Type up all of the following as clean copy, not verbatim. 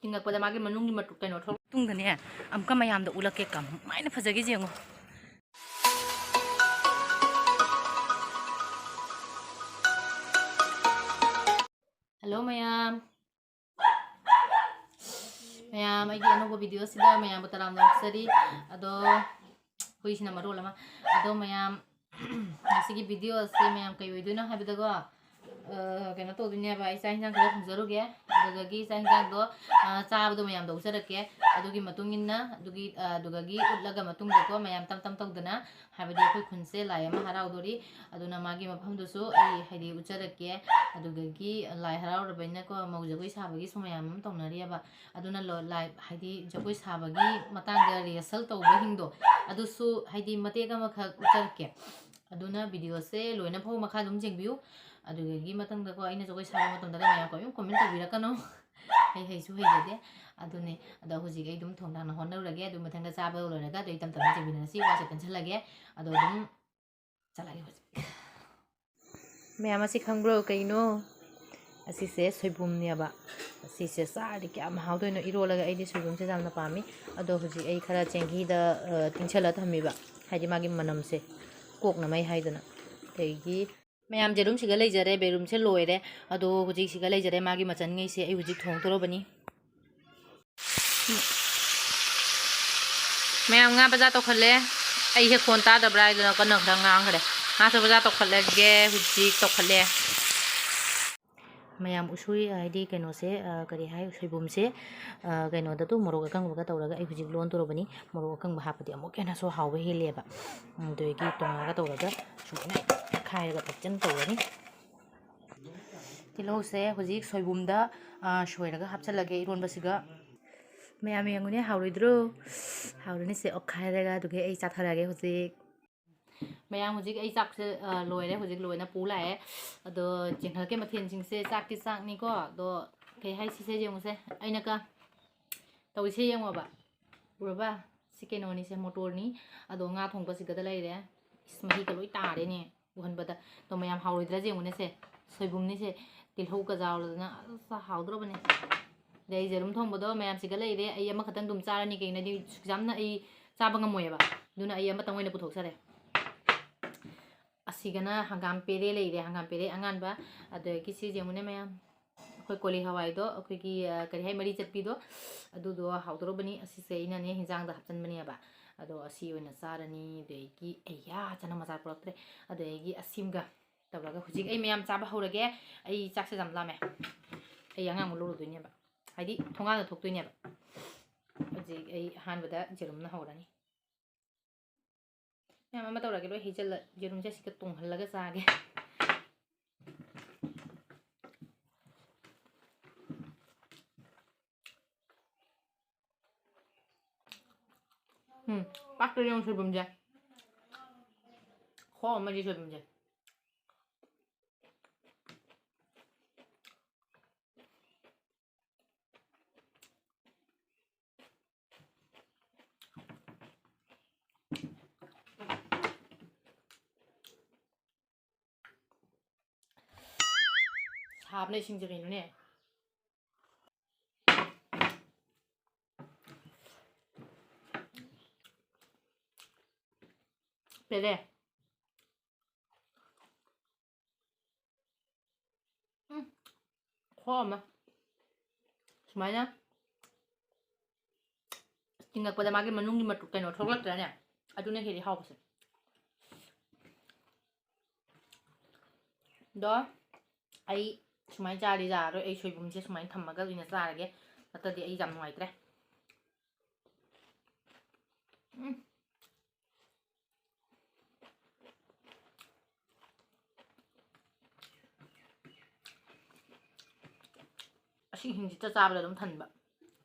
ꯆꯤꯡꯉꯛꯄꯗ ꯃꯥꯒꯤ ꯃꯅꯨꯡꯒꯤ ꯀꯩꯅꯣ ꯊꯣꯛ ꯇꯨꯡꯗꯅꯦ ꯑꯃꯨꯛꯀ ꯃꯌꯥꯝꯗ ꯎꯠꯂꯛꯀꯦ ꯀꯃꯥꯏꯅ ꯐꯖꯒꯦ ꯌꯦꯡꯉꯣ ꯍꯜꯂꯣ ꯃꯌꯥꯝ ꯑꯩꯒꯤ ꯑꯅꯧꯕ ꯚꯤꯗꯤꯑꯣꯁꯤꯗ ꯃꯌꯥꯝꯕꯨ ꯇꯔꯥꯝꯅ ꯑꯣꯛꯆꯔꯤ ꯑꯗꯣ ꯍꯨꯏꯁꯤꯅ ꯃꯔꯣꯜ ꯑꯃ ꯑꯗꯣ ꯃꯌꯥꯝ ꯉꯁꯤꯒꯤ ꯚꯤꯗꯤꯑꯣꯁꯦ ꯃꯌꯥꯝ ꯀꯩ ꯑꯣꯏꯗꯣꯏꯅꯣ ꯍꯥꯏꯕꯗꯀꯣ ꯀꯩꯅꯣ ꯇꯧꯗꯣꯏꯅꯦꯕ ꯑꯩ ꯆꯥꯛ ꯏꯟꯖꯥꯡ ꯈꯔ ꯊꯣꯡꯖꯔꯨꯒꯦ ꯑꯗꯨꯗꯒꯤ ꯆꯥꯛ ꯏꯟꯖꯥꯡꯗꯣ ꯆꯥꯕꯗꯣ ꯃꯌꯥꯝꯗ ꯎꯠꯆꯔꯛꯀꯦ ꯑꯗꯨꯒꯤ ꯃꯇꯨꯡ ꯏꯟꯅ ꯑꯗꯨꯒꯤ ꯎꯠꯂꯒ ꯃꯇꯨꯡꯗꯀꯣ ꯃꯌꯥꯝ ꯇꯝ ꯇꯧꯗꯅ ꯍꯥꯏꯕꯗꯤ ꯑꯩꯈꯣꯏ ꯈꯨꯟꯁꯦ ꯂꯥꯏ ꯑꯃ ꯍꯔꯥꯎꯗꯣꯔꯤ ꯑꯗꯨꯅ ꯃꯥꯒꯤ ꯃꯐꯝꯗꯨꯁꯨ ꯑꯩ ꯍꯥꯏꯗꯤ ꯎꯠꯆꯔꯛꯀꯦ ꯑꯗꯨꯗꯒꯤ ꯂꯥꯏ ꯍꯔꯥꯎꯔꯕꯅꯤꯅꯀꯣ ꯃꯧ ꯖꯒꯣꯏ ꯁꯥꯕꯒꯤꯁꯨ ꯃꯌꯥꯝ ꯑꯃ ꯇꯧꯅꯔꯤꯑꯕ ꯑꯗꯨꯅ ꯂꯥꯏ ꯍꯥꯏꯗꯤ ꯖꯒꯣꯏ ꯁꯥꯕꯒꯤ ꯃꯇꯥꯡꯗ ꯔꯤꯍꯔꯁꯦꯜ ꯇꯧꯕꯁꯤꯡꯗꯣ ꯑꯗꯨꯁꯨ ꯍꯥꯏꯗꯤ ꯃꯇꯦꯛ ꯑꯃꯈꯛ ꯎꯠꯆꯔꯛꯀꯦ ꯑꯗꯨꯅ ꯚꯤꯗꯤꯑꯣꯁꯦ ꯂꯣꯏꯅ ꯐꯥꯎ ꯃꯈꯥ ꯑꯗꯨꯝ ꯌꯦꯡꯕꯤꯌꯨ ꯑꯗꯨꯗꯒꯤ ꯃꯇꯨꯡꯗꯀꯣ ꯑꯩꯅ ꯖꯒꯣꯏ ꯁꯥꯕ ꯃꯇꯝꯗ ꯃꯌꯥꯝ ꯀꯣꯃꯦꯟ ꯇꯧꯕꯤꯔꯛꯀꯅꯣ ꯍꯩꯁꯨ ꯍꯩꯖꯗꯦ ꯑꯗꯨꯅꯦ ꯑꯗꯣ ꯍꯧꯖꯤꯛ ꯑꯩ ꯑꯗꯨꯝ ꯊꯣꯡ ꯍꯣꯠꯅꯔꯨꯔꯒꯦ ꯑꯗꯨ ꯃꯊꯪꯗ ꯆꯥꯕ ꯂꯣꯏꯔꯒ ꯑꯗꯨ ꯇꯝ ꯇꯝꯅ ꯆꯦꯟꯃꯤꯟꯅꯔꯁꯤ ꯋꯥꯁꯦ ꯀꯟꯁꯤꯜꯂꯒꯦ ꯑꯗꯣ ꯑꯗꯨꯝ ꯆꯠꯂꯒꯦ ꯍꯧꯖꯤꯛ ꯃꯌꯥꯝ ꯑꯁꯤ ꯈꯪꯕ꯭ꯔꯣ ꯀꯩꯅꯣ ꯑꯁꯤꯁꯦ ꯁꯣꯏꯕꯨꯝꯅꯦꯕ ꯑꯁꯤꯁꯦ ꯆꯥꯔꯗꯤ ꯀꯌꯥꯝ ꯍꯥꯎꯗꯣꯏꯅꯣ ꯏꯔꯣꯜꯂꯒ ꯑꯩꯗꯤ ꯁꯣꯏꯕꯨꯝꯁꯦ ꯌꯥꯝꯅ ꯄꯥꯝꯃꯤ ꯑꯗꯣ ꯍꯧꯖꯤꯛ ꯑꯩ ꯈꯔ ꯆꯦꯡꯍꯤꯗ ꯇꯤꯡꯁꯜꯂ ꯊꯝꯃꯤꯕ ꯍꯥꯏꯗꯤ ꯃꯥꯒꯤ ꯃꯅꯝꯁꯦ ꯀꯣꯛꯅꯃꯩ ꯍꯥꯏꯗꯅ ꯑꯗꯒꯤ ꯃꯌꯥꯝ ꯌꯦꯔꯨꯝꯁꯤꯒ ꯂꯩꯖꯔꯦ ꯕꯦꯔꯨꯝꯁꯦ ꯂꯣꯏꯔꯦ ꯑꯗꯣ ꯍꯧꯖꯤꯛ ꯁꯤꯒ ꯂꯩꯖꯔꯦ ꯃꯥꯒꯤ ꯃꯆꯟꯉꯩꯁꯦ ꯑꯩ ꯍꯧꯖꯤꯛ ꯊꯣꯡꯗꯣꯔꯕꯅꯤ ꯃꯌꯥꯝ ꯉꯥ ꯕꯖꯥꯔ ꯇꯧꯈꯠꯂꯦ ꯑꯩꯁꯦ ꯈꯣꯟ ꯇꯥꯗꯕ꯭ꯔꯥ ꯍꯥꯏꯗꯅ ꯀꯟꯅ ꯈꯔ ꯉꯥꯡꯈ꯭ꯔꯦ ꯉꯥꯁꯨ ꯕꯖꯥꯔ ꯇꯧꯈꯠꯂꯒꯦ ꯍꯧꯖꯤꯛ ꯇꯧꯈꯠꯂꯦ ꯃꯌꯥꯝ ꯎꯁꯣꯏ ꯍꯥꯏꯗꯤ ꯀꯩꯅꯣꯁꯦ ꯀꯔꯤ ꯍꯥꯏ ꯁꯣꯏꯕꯨꯝꯁꯦ ꯀꯩꯅꯣꯗꯗꯣ ꯃꯣꯔꯣꯛ ꯑꯀꯪꯕꯒ ꯇꯧꯔꯒ ꯑꯩ ꯍꯧꯖꯤꯛ ꯂꯣꯟꯗꯣꯔꯕꯅꯤ ꯃꯣꯔꯣꯛ ꯑꯀꯪꯕ ꯍꯥꯞꯄꯗꯤ ꯑꯃꯨꯛ ꯍꯦꯟꯅꯁꯨ ꯍꯥꯎꯕ ꯍꯦꯜꯂꯦꯕ ꯑꯗꯒꯤ ꯇꯣꯉꯥꯟꯒ ꯇꯧꯔꯒ ꯁꯨꯃꯥꯏꯅ ꯈꯥꯏꯔꯒ ꯐꯖꯅ ꯇꯧꯔꯅꯤ ꯇꯤꯜꯍꯧꯁꯦ ꯍꯧꯖꯤꯛ ꯁꯣꯏꯕꯨꯝꯗ ꯁꯣꯏꯔꯒ ꯍꯥꯞꯆꯤꯜꯂꯒꯦ ꯏꯔꯣꯟꯕꯁꯤꯒ ꯃꯌꯥꯝ ꯌꯦꯡꯉꯨꯅꯦ ꯍꯥꯎꯔꯣꯏꯗ꯭ꯔꯣ ꯍꯥꯎꯔꯅꯤꯁꯦ ꯑꯣꯠꯈꯥꯏꯔꯒ ꯑꯗꯨꯒꯤ ꯑꯩ ꯆꯥꯊꯔꯛꯑꯒꯦ ꯍꯧꯖꯤꯛ ꯃꯌꯥꯝ ꯍꯧꯖꯤꯛ ꯑꯩ ꯆꯥꯛꯁꯦ ꯂꯣꯏꯔꯦ ꯍꯧꯖꯤꯛ ꯂꯣꯏꯅ ꯄꯨ ꯂꯥꯛꯑꯦ ꯑꯗꯣ ꯆꯦꯡꯈꯠꯂꯛꯀꯦ ꯃꯊꯦꯜꯁꯤꯡꯁꯦ ꯆꯥꯛꯇꯤ ꯆꯥꯛꯅꯤꯀꯣ ꯑꯗꯣ ꯀꯩ ꯍꯥꯏꯁꯤꯁꯦ ꯌꯦꯡꯉꯨꯁꯦ ꯑꯩꯅꯀ ꯇꯧꯔꯤꯁꯦ ꯌꯦꯡꯉꯣꯕ ꯎꯔꯕ ꯁꯤ ꯀꯩꯅꯣꯅꯤꯁꯦ ꯃꯣꯇꯣꯔꯅꯤ ꯑꯗꯣ ꯉꯥ ꯊꯣꯡꯕꯁꯤꯒꯗ ꯂꯩꯔꯦ ꯃꯍꯤꯒ ꯂꯣꯏ ꯇꯥꯔꯦꯅꯦ ꯎꯍꯟꯕꯗ ꯑꯗꯣ ꯃꯌꯥꯝ ꯍꯥꯎꯔꯣꯏꯗ꯭ꯔꯥ ꯌꯦꯡꯉꯨꯅꯦꯁꯦ ꯁꯣꯏꯕꯨꯝꯅꯤꯁꯦ ꯇꯤꯜꯍꯧꯒ ꯌꯥꯎꯔꯗꯅ ꯑꯁ ꯍꯥꯎꯗ꯭ꯔꯕꯅꯦ ꯑꯗꯩ ꯌꯦꯔꯨꯝ ꯊꯣꯡꯕꯗꯣ ꯃꯌꯥꯝꯁꯤꯒ ꯂꯩꯔꯦ ꯑꯩ ꯑꯃꯈꯛꯇꯪ ꯑꯗꯨꯝ ꯆꯥꯔꯅꯤ ꯀꯩꯅꯣꯗꯤ ꯌꯥꯝꯅ ꯑꯩ ꯆꯥꯕ ꯉꯝꯃꯣꯏꯑꯕ ꯑꯗꯨꯅ ꯑꯩ ꯑꯃꯇꯪ ꯑꯣꯏꯅ ꯄꯨꯊꯣꯛꯆꯔꯦ ꯑꯁꯤꯒꯅ ꯍꯪꯒꯥꯝ ꯄꯦꯔꯦ ꯂꯩꯔꯦ ꯍꯪꯒꯥꯝ ꯄꯦꯔꯦ ꯑꯉꯥꯟꯕ ꯑꯗꯒꯤ ꯁꯤ ꯌꯦꯡꯉꯨꯅꯦ ꯃꯌꯥꯝ ꯑꯩꯈꯣꯏ ꯀꯣꯂꯤ ꯍꯋꯥꯏꯗꯣ ꯑꯩꯈꯣꯏꯒꯤ ꯀꯔꯤ ꯍꯥꯏ ꯃꯔꯤ ꯆꯠꯄꯤꯗꯣ ꯑꯗꯨꯗꯣ ꯍꯥꯎꯗꯣꯔꯕꯅꯤ ꯑꯁꯤꯁꯦ ꯑꯩꯅꯅꯦ ꯍꯤꯟꯖꯥꯡꯗ ꯍꯥꯞꯆꯤꯟꯕꯅꯦꯕ ꯑꯗꯣ ꯑꯁꯤ ꯑꯣꯏꯅ ꯆꯥꯔꯅꯤ ꯑꯗꯒꯤ ꯑꯩꯌꯥ ꯆꯅꯝ ꯃꯆꯥ ꯄꯨꯔꯛꯇ꯭ꯔꯦ ꯑꯗꯒꯤ ꯑꯁꯤꯝꯒ ꯇꯧꯔꯒ ꯍꯧꯖꯤꯛ ꯑꯩ ꯃꯌꯥꯝ ꯆꯥꯕ ꯍꯧꯔꯒꯦ ꯑꯩ ꯆꯥꯛꯁꯦ ꯌꯥꯝ ꯂꯥꯝꯃꯦ ꯑꯩ ꯑꯉꯥꯡꯕ ꯂꯧꯔꯨꯗꯣꯏꯅꯦꯕ ꯍꯥꯏꯗꯤ ꯊꯣꯡꯒꯥꯟꯗ ꯊꯣꯛꯇꯣꯏꯅꯦꯕ ꯍꯧꯖꯤꯛ ꯑꯩ ꯑꯍꯥꯟꯕꯗ ꯌꯦꯔꯨꯝꯅ ꯍꯧꯔꯅꯤ ꯃꯌꯥꯝ ꯑꯃ ꯇꯧꯔꯒꯦ ꯂꯣꯏ ꯍꯩꯖꯤꯜꯂ ꯌꯦꯔꯨꯝꯁꯦ ꯁꯤꯒ ꯇꯣꯡꯍꯜꯂꯒ ꯆꯥꯒꯦ ꯄꯥꯛꯇ ꯌꯦꯡꯉꯨ ꯁꯣꯏꯕꯨꯝꯁꯦ ꯈꯣ ꯑꯃꯗꯤ ꯁꯣꯏꯕꯨꯝꯁꯦ ꯁꯥꯕꯅ ꯏꯁꯤꯡꯁꯦ ꯀꯩꯅꯣꯅꯦ ꯄꯦꯔꯦ ꯈꯣ ꯑꯃ ꯁꯨꯃꯥꯏꯅ ꯆꯤꯡꯉꯛꯄꯗ ꯃꯥꯒꯤ ꯃꯅꯨꯡꯒꯤ ꯀꯩꯅꯣ ꯊꯣꯛꯂꯛꯇ꯭ꯔꯅꯦ ꯑꯗꯨꯅ ꯍꯦꯜꯂꯤ ꯍꯥꯎꯕꯁꯦ ꯑꯗꯣ ꯑꯩ ꯁꯨꯃꯥꯏꯅ ꯆꯥꯔꯗꯤ ꯌꯥꯔꯔꯣꯏ ꯑꯩ ꯁꯣꯏꯕꯨꯝꯁꯦ ꯁꯨꯃꯥꯏꯅ ꯊꯝꯃꯒ ꯑꯣꯏꯅ ꯆꯥꯔꯒꯦ ꯅꯠꯇ꯭ꯔꯗꯤ ꯑꯩ ꯌꯥꯝ ꯅꯨꯡꯉꯥꯏꯇ꯭ꯔꯦ ꯑꯁꯤ ꯍꯤꯡꯁꯤꯇ ꯆꯥꯕꯗ ꯑꯗꯨꯝ ꯊꯟꯕ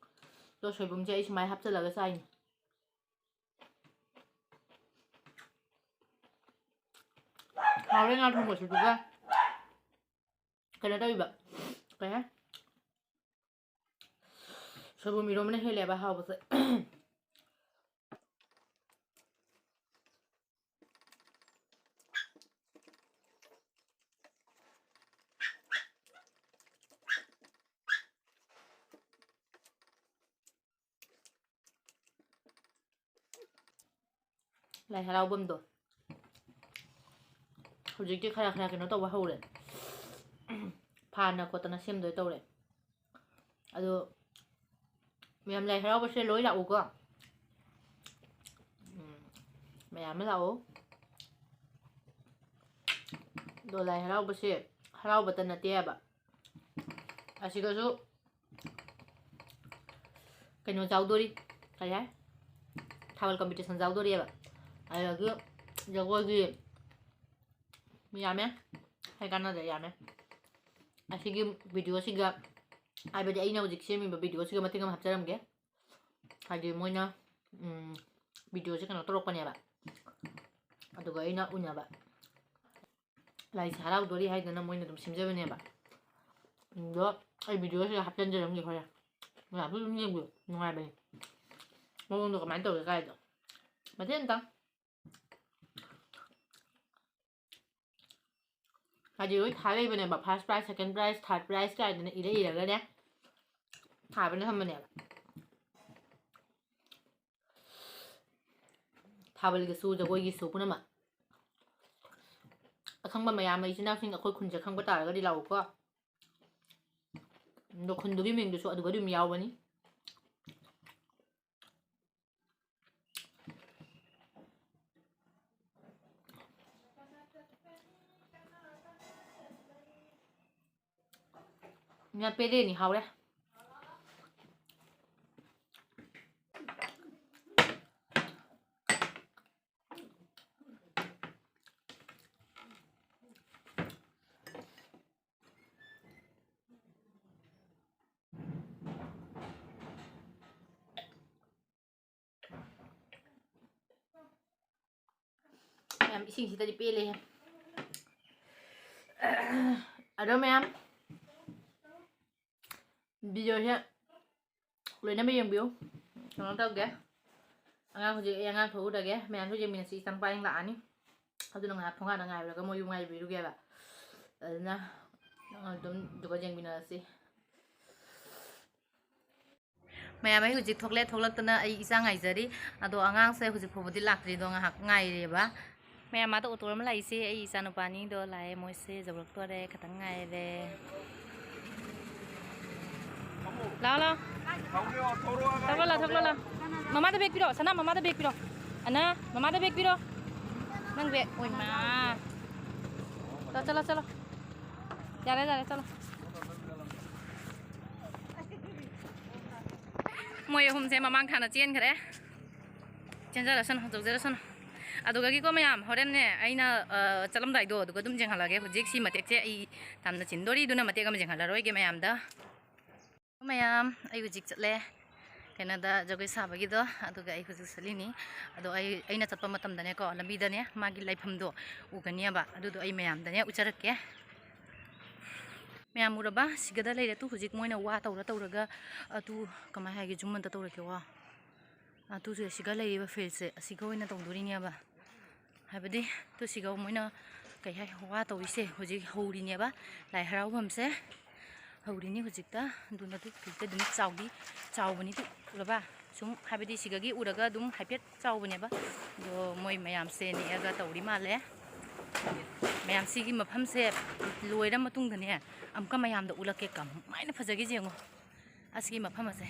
ꯑꯗꯣ ꯁꯣꯏꯕꯨꯝꯁꯦ ꯑꯩ ꯁꯨꯃꯥꯏꯅ ꯍꯥꯞꯆꯤꯜꯂꯒ ꯆꯥꯏꯅꯤ ꯍꯥꯎꯔꯦ ꯉꯥ ꯊꯣꯡꯕꯁꯤꯗꯨꯒ ꯀꯩꯅꯣ ꯇꯧꯏꯕ ꯀꯩ ꯍꯥꯏ ꯁꯣꯏꯕꯨꯝ ꯏꯔꯣꯝꯕꯅ ꯍꯦꯜꯂꯦꯕ ꯍꯥꯎꯕꯁꯦ ꯂꯥꯏ ꯍꯔꯥꯎꯐꯝꯗꯣ ꯍꯧꯖꯤꯛꯇꯤ ꯈꯔ ꯀꯩꯅꯣ ꯇꯧꯕ ꯍꯧꯔꯦ ꯐꯥꯅ ꯈꯣꯠꯇꯅ ꯁꯦꯝꯗꯣꯏ ꯇꯧꯔꯦ ꯑꯗꯣ ꯃꯌꯥꯝ ꯂꯥꯏ ꯍꯔꯥꯎꯕꯁꯦ ꯂꯣꯏ ꯂꯥꯛꯎꯀꯣ ꯃꯌꯥꯝ ꯑꯃ ꯂꯥꯛꯑꯣ ꯑꯗꯣ ꯂꯥꯏ ꯍꯔꯥꯎꯕꯁꯦ ꯍꯔꯥꯎꯕꯇ ꯅꯠꯇꯦꯕ ꯑꯁꯤꯒꯁꯨ ꯀꯩꯅꯣ ꯌꯥꯎꯗꯣꯔꯤ ꯀꯔꯤ ꯍꯥꯏ ꯊꯥꯕꯜ ꯀꯝꯄꯤꯇꯤꯁꯟ ꯌꯥꯎꯗꯣꯔꯤꯑꯕ ꯑꯗꯨꯗꯒꯤ ꯖꯒꯣꯏꯒꯤ ꯌꯥꯝꯃꯦ ꯍꯥꯏ ꯀꯥꯟꯅꯗ ꯌꯥꯝꯃꯦ ꯑꯁꯤꯒꯤ ꯚꯤꯗꯤꯑꯣꯁꯤꯒ ꯍꯥꯏꯕꯗꯤ ꯑꯩꯅ ꯍꯧꯖꯤꯛ ꯁꯦꯝꯃꯤꯕ ꯚꯤꯗꯤꯑꯣꯁꯤꯒ ꯃꯇꯦꯛ ꯑꯃ ꯍꯥꯞꯆꯔꯝꯒꯦ ꯍꯥꯏꯗꯤ ꯃꯣꯏꯅ ꯚꯤꯗꯤꯑꯣꯁꯦ ꯀꯩꯅꯣ ꯇꯧꯔꯛꯄꯅꯦꯕ ꯑꯗꯨꯒ ꯑꯩꯅ ꯎꯅꯕ ꯂꯥꯏꯁꯦ ꯍꯔꯥꯎꯗꯣꯔꯤ ꯍꯥꯏꯗꯅ ꯃꯣꯏꯅ ꯑꯗꯨꯝ ꯁꯦꯝꯖꯕꯅꯦꯕ ꯑꯗꯣ ꯑꯩ ꯚꯤꯗꯤꯑꯣꯁꯤꯒ ꯍꯥꯞꯆꯤꯟꯖꯔꯝꯒꯦ ꯍꯣꯔꯦꯟ ꯃꯌꯥꯝꯁꯨ ꯑꯗꯨꯝ ꯌꯦꯡꯕꯤꯌꯨ ꯅꯨꯡꯉꯥꯏꯕꯅꯤ ꯃꯑꯣꯡꯗꯣ ꯀꯃꯥꯏꯅ ꯇꯧꯒꯦ ꯀꯥꯏꯗꯣ ꯃꯇꯦꯛ ꯑꯝꯇꯪ ꯍꯥꯏꯗꯤ ꯂꯣꯏ ꯊꯥꯔꯛꯏꯕꯅꯦꯕ ꯐꯥꯔꯁ ꯄ꯭ꯔꯥꯏꯖ ꯁꯦꯀꯦꯟ ꯄ꯭ꯔꯥꯏꯖ ꯊꯥꯔꯠ ꯄ꯭ꯔꯥꯏꯖ ꯀꯥꯏꯗꯅ ꯏꯔꯒꯅꯦ ꯊꯥꯕꯅ ꯊꯝꯕꯅꯦꯕ ꯊꯥꯕꯜꯒꯤꯁꯨ ꯖꯒꯣꯏꯒꯤꯁꯨ ꯄꯨꯝꯅꯃꯛ ꯑꯈꯪꯕ ꯃꯌꯥꯝ ꯏꯆꯤꯟ ꯏꯅꯥꯎꯁꯤꯡ ꯑꯩꯈꯣꯏ ꯈꯨꯟꯁꯦ ꯈꯪꯕ ꯇꯥꯔꯒꯗꯤ ꯂꯥꯛꯎꯀꯣ ꯑꯗꯣ ꯈꯨꯟꯗꯨꯒꯤ ꯃꯤꯡꯗꯨꯁꯨ ꯑꯗꯨꯒ ꯑꯗꯨꯝ ꯌꯥꯎꯕꯅꯤ ꯉꯥ ꯄꯦꯔꯦꯅꯤ ꯍꯥꯎꯔꯦ ꯃꯌꯥꯝ ꯏꯁꯤꯡꯁꯤꯗꯗꯤ ꯄꯦꯜꯂꯦꯍꯦ ꯑꯗꯣ ꯃꯌꯥꯝ ꯚꯤꯗꯤꯑꯣꯁꯦ ꯂꯣꯏꯅꯃꯛ ꯌꯦꯡꯕꯤꯌꯨ ꯀꯩꯅꯣ ꯇꯧꯒꯦ ꯑꯉꯥꯡ ꯍꯧꯖꯤꯛ ꯑꯩ ꯑꯉꯥꯡ ꯊꯣꯛꯎꯔꯒꯦ ꯃꯌꯥꯝꯁꯨ ꯌꯦꯡꯃꯤꯟꯅꯁꯤ ꯏꯆꯥꯅꯨꯄꯥ ꯌꯦꯡ ꯂꯥꯛꯑꯅꯤ ꯑꯗꯨꯅ ꯉꯥꯏꯍꯥꯛ ꯊꯣꯡꯒꯥꯟꯗ ꯉꯥꯏꯔꯒ ꯃꯣꯏ ꯉꯥꯏꯕꯤꯔꯨꯒꯦꯕ ꯑꯗꯨꯅ ꯑꯗꯨꯝ ꯑꯗꯨꯒ ꯌꯦꯡꯃꯤꯟꯅꯔꯁꯤ ꯃꯌꯥꯝ ꯑꯩ ꯍꯧꯖꯤꯛ ꯊꯣꯛꯂꯛꯇꯅ ꯑꯩ ꯏꯆꯥ ꯉꯥꯏꯖꯔꯤ ꯑꯗꯣ ꯑꯉꯥꯡꯁꯦ ꯍꯧꯖꯤꯛ ꯐꯥꯎꯕꯗꯤ ꯂꯥꯛꯇ꯭ꯔꯤꯗꯣ ꯉꯥꯏꯍꯥꯛ ꯉꯥꯏꯔꯦꯕ ꯃꯌꯥꯝ ꯃꯥꯗ ꯑꯣꯇꯣ ꯑꯃ ꯂꯥꯛꯏꯁꯦ ꯑꯩ ꯏꯆꯥꯅꯨꯄꯥꯅꯤꯗꯣ ꯂꯥꯛꯑꯦ ꯃꯣꯏꯁꯦ ꯌꯧꯔꯛꯇꯣꯔꯦ ꯈꯤꯇꯪ ꯉꯥꯏꯔꯦ ꯂꯥꯛꯑꯣ ꯂꯥꯛꯑꯣ ꯊꯣꯛꯂꯣ ꯃꯃꯥꯗ ꯕꯦꯛ ꯄꯤꯔꯣ ꯁꯅꯥ ꯃꯃꯥꯗ ꯕꯦꯛ ꯄꯤꯔꯣ ꯑꯅ ꯃꯃꯥꯗ ꯕꯦꯛ ꯄꯤꯔꯣ ꯅꯪ ꯕꯦꯛ ꯑꯣꯏꯃꯥ ꯆꯠꯂꯣ ꯌꯥꯔꯦ ꯆꯠꯂꯣ ꯃꯣꯏ ꯑꯍꯨꯝꯁꯦ ꯃꯃꯥꯡ ꯊꯥꯅ ꯆꯦꯟꯈ꯭ꯔꯦ ꯆꯦꯟꯖꯔꯁꯅꯨ ꯇꯧꯖꯔꯁꯅꯨ ꯑꯗꯨꯒꯀꯣ ꯃꯌꯥꯝ ꯍꯣꯔꯦꯟꯅꯦ ꯑꯩꯅ ꯆꯠꯂꯝꯗꯥꯏꯗꯣ ꯑꯗꯨꯒ ꯑꯗꯨꯝ ꯌꯦꯡꯍꯜꯂꯒꯦ ꯍꯧꯖꯤꯛ ꯁꯤ ꯃꯇꯦꯛꯁꯦ ꯑꯩ ꯌꯥꯝꯅ ꯆꯤꯟꯗꯣꯔꯤꯗꯨꯅ ꯃꯇꯦꯛ ꯑꯃ ꯌꯦꯡꯍꯜꯂꯔꯣꯏꯒꯦ ꯃꯌꯥꯝꯗ ꯃꯌꯥꯝ ꯑꯩ ꯍꯧꯖꯤꯛ ꯆꯠꯂꯦ ꯀꯩꯅꯣꯗ ꯖꯒꯣꯏ ꯁꯥꯕꯒꯤꯗꯣ ꯑꯗꯨꯒ ꯑꯩ ꯍꯧꯖꯤꯛ ꯆꯠꯂꯤꯅꯤ ꯑꯗꯣ ꯑꯩꯅ ꯆꯠꯄ ꯃꯇꯝꯗꯅꯦꯀꯣ ꯂꯝꯕꯤꯗꯅꯦ ꯃꯥꯒꯤ ꯂꯩꯐꯝꯗꯣ ꯎꯒꯅꯦꯕ ꯑꯗꯨꯗꯣ ꯑꯩ ꯃꯌꯥꯝꯗꯅꯦ ꯎꯠꯆꯔꯛꯀꯦ ꯃꯌꯥꯝ ꯎꯔꯕ ꯁꯤꯒꯗ ꯂꯩꯔꯦ ꯇꯨ ꯍꯧꯖꯤꯛ ꯃꯣꯏꯅ ꯋꯥ ꯇꯧꯔꯒ ꯑꯗꯨ ꯀꯃꯥꯏꯅ ꯍꯥꯏꯒꯦ ꯖꯨꯝ ꯑꯝꯇ ꯇꯧꯔꯛꯀꯦ ꯋꯥ ꯇꯨꯁꯦ ꯁꯤꯒ ꯂꯩꯔꯤꯕ ꯐꯤꯜꯁꯦ ꯑꯁꯤꯒ ꯑꯣꯏꯅ ꯇꯧꯗꯣꯔꯤꯅꯦꯕ ꯍꯥꯏꯕꯗꯤ ꯇꯨ ꯁꯤꯒ ꯃꯣꯏꯅ ꯀꯩ ꯍꯥꯏ ꯋꯥ ꯇꯧꯔꯤꯁꯦ ꯍꯧꯖꯤꯛ ꯍꯧꯔꯤꯅꯦꯕ ꯂꯥꯏ ꯍꯔꯥꯎꯐꯝꯁꯦ ꯍꯧꯔꯤꯅꯤ ꯍꯧꯖꯤꯛꯇ ꯑꯗꯨꯅ ꯍꯧꯖꯤꯛꯇ ꯑꯗꯨꯝ ꯆꯥꯎꯕꯅꯤ ꯎꯔꯕ ꯁꯨꯝ ꯍꯥꯏꯕꯗꯤ ꯁꯤꯒꯒꯤ ꯎꯔꯒ ꯑꯗꯨꯝ ꯍꯥꯏꯐꯦꯠ ꯆꯥꯎꯕꯅꯦꯕ ꯑꯗꯣ ꯃꯣꯏ ꯃꯌꯥꯝꯁꯦ ꯅꯦꯛꯑꯒ ꯇꯧꯔꯤ ꯃꯥꯜꯂꯦ ꯃꯌꯥꯝ ꯁꯤꯒꯤ ꯃꯐꯝꯁꯦ ꯂꯣꯏꯔ ꯃꯇꯨꯡꯗꯅꯦ ꯑꯃꯨꯛꯀ ꯃꯌꯥꯝꯗ ꯎꯠꯂꯛꯀꯦ ꯀꯃꯥꯏꯅ ꯐꯖꯒꯦ ꯌꯦꯡꯉꯣ ꯑꯁꯤꯒꯤ ꯃꯐꯝ ꯑꯁꯦ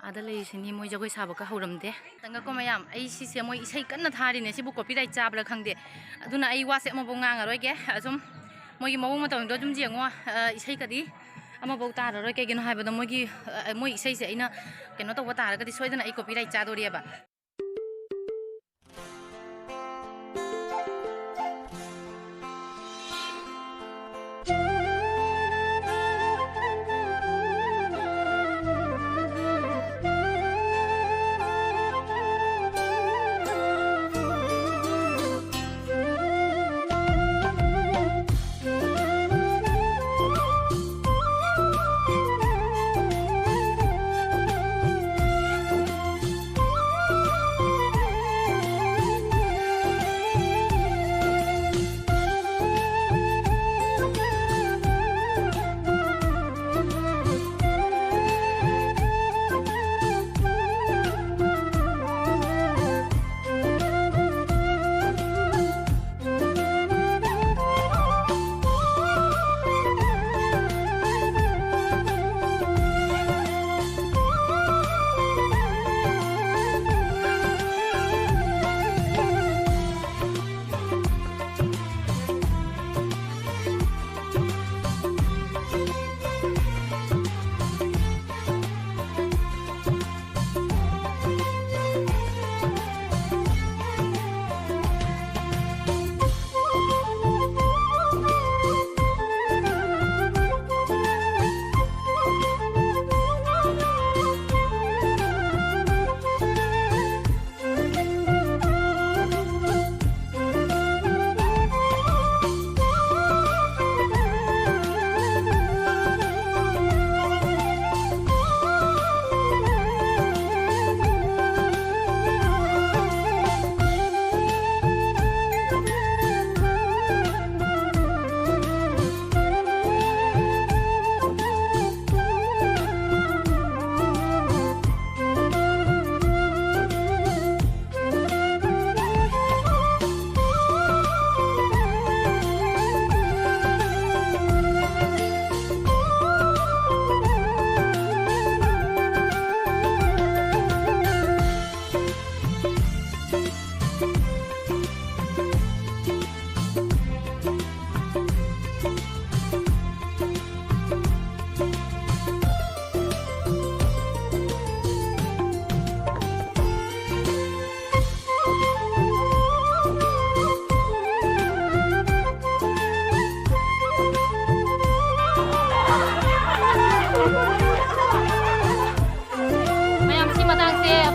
ꯑꯥꯗ ꯂꯩꯔꯤꯁꯤꯅꯤ ꯃꯣꯏ ꯖꯒꯣꯏ ꯁꯥꯕꯒ ꯍꯧꯔꯝꯗꯦ ꯈꯤꯇꯪꯒꯀꯣ ꯃꯌꯥꯝ ꯑꯩ ꯁꯤꯁꯦ ꯃꯣꯏ ꯏꯁꯩ ꯀꯟꯅ ꯊꯥꯔꯤꯅꯦ ꯁꯤꯕꯨ ꯀꯣꯄꯤꯔꯥꯏꯠ ꯆꯥꯕ꯭ꯔꯥ ꯈꯪꯗꯦ ꯑꯗꯨꯅ ꯑꯩ ꯋꯥꯁꯦ ꯑꯃꯐꯥꯎ ꯉꯥꯡꯉꯔꯣꯏꯒꯦ ꯑꯁꯨꯝ ꯃꯣꯏꯒꯤ ꯃꯑꯣꯡ ꯃꯇꯧꯗꯣ ꯑꯗꯨꯝ ꯌꯦꯡꯉꯣ ꯏꯁꯩꯀꯗꯤ ꯑꯃꯐꯥꯎ ꯇꯥꯔꯔꯣꯏ ꯀꯩꯒꯤꯅꯣ ꯍꯥꯏꯕꯗ ꯃꯣꯏ ꯏꯁꯩꯁꯦ ꯑꯩꯅ ꯀꯩꯅꯣ ꯇꯧꯕ ꯇꯥꯔꯒꯗꯤ ꯁꯣꯏꯗꯅ ꯑꯩ ꯀꯣꯄꯤꯔꯥꯏꯠ ꯆꯥꯗꯣꯔꯤꯑꯕ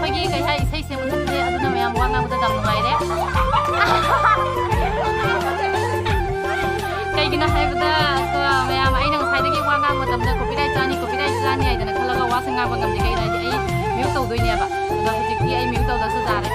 ꯂꯩꯇꯕꯒꯤ ꯀꯩ ꯍꯥꯏ ꯏꯁꯩꯁꯦ ꯃꯨꯊꯠꯂꯦ ꯑꯗꯨꯅ ꯃꯌꯥꯝ ꯋꯥ ꯉꯥꯡꯕꯗ ꯌꯥꯝ ꯅꯨꯡꯉꯥꯏꯔꯦ ꯀꯩꯒꯤꯅꯣ ꯍꯥꯏꯕꯗ ꯃꯌꯥꯝ ꯑꯩꯅ ꯉꯁꯥꯏꯗꯒꯤ ꯋꯥ ꯉꯥꯡꯕ ꯃꯇꯝꯗ ꯀꯣꯄꯤꯔꯥꯏꯠ ꯆꯥꯅꯤ ꯍꯥꯏꯗꯅ ꯈꯜꯂꯒ ꯋꯥꯁꯦ ꯉꯥꯡꯕ ꯉꯝꯗꯦ ꯀꯩꯒꯤꯅꯣ ꯍꯥꯏꯗꯤ ꯑꯩ ꯃ꯭ꯌꯨꯠ ꯇꯧꯗꯣꯏꯅꯦꯕ ꯑꯗꯣ ꯍꯧꯖꯤꯛꯇꯤ ꯑꯩ ꯃ꯭ꯌꯨꯠ ꯇꯧꯗ꯭ꯔꯁꯨ ꯌꯥꯔꯦ